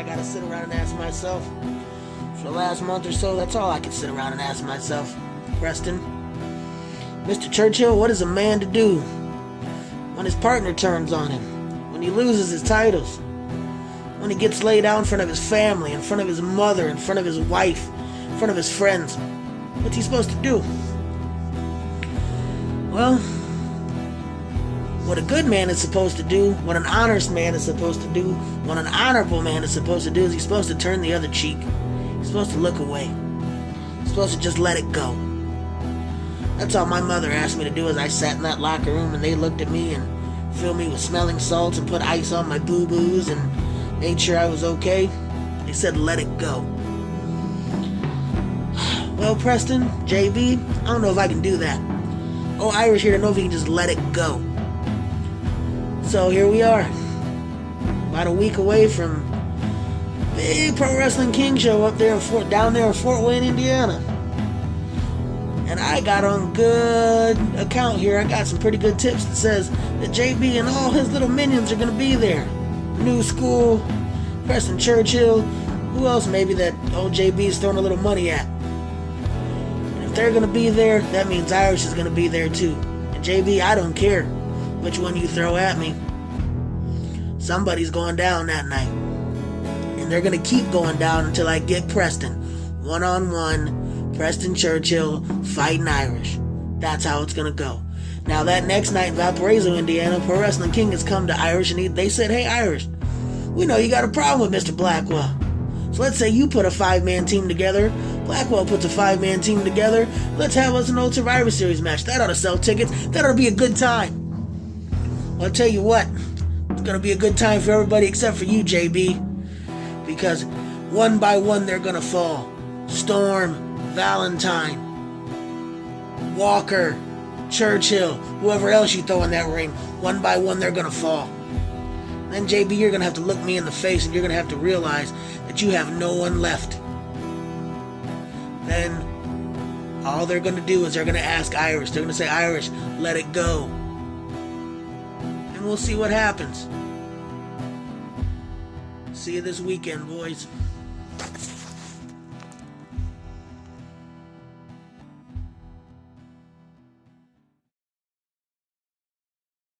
gotta sit around and ask myself. For the last month or so, that's all I can sit around and ask myself. Preston, Mr. Churchill, what is a man to do when his partner turns on him? When he loses his titles? When he gets laid out in front of his family, in front of his mother, in front of his wife, in front of his friends? What's he supposed to do? Well, what a good man is supposed to do, what an honest man is supposed to do, what an honorable man is supposed to do is he's supposed to turn the other cheek. He's supposed to look away. He's supposed to just let it go. That's all my mother asked me to do as I sat in that locker room and they looked at me and filled me with smelling salts and put ice on my boo-boos and made sure I was okay. They said let it go. Well, Preston, JB, I don't know if I can do that. Oh, Irish here to know if he can just let it go. So here we are, about a week away from big Pro Wrestling King show up there down there in Fort Wayne, Indiana. And I got on good account here. I got some pretty good tips that says that JB and all his little minions are going to be there. New School, Preston Churchill, who else maybe that old JB is throwing a little money at. And if they're going to be there, that means Irish is going to be there too. And JB, I don't care which one you throw at me. Somebody's going down that night. And they're going to keep going down until I get Preston. One-on-one, Preston Churchill, Fightin Irish. That's how it's going to go. Now that next night in Valporaiso, Indiana, Pro Wrestling King has come to Irish and they said, hey Irish, we know you got a problem with Mr. Blackwell. So let's say you put a 5-man team together. Blackwell puts a 5-man team together. Let's have us an old Survivor Series match. That ought to sell tickets. That ought to be a good time. Well, I'll tell you what, it's going to be a good time for everybody except for you, JB. Because one by one they're going to fall. Storm, Valentine, Walker, Churchill, whoever else you throw in that ring, one by one they're going to fall. Then, JB, you're going to have to look me in the face and you're going to have to realize that you have no one left. Then, all they're going to do is they're going to ask Irish. They're going to say, Irish, let it go. And we'll see what happens. See you this weekend, boys.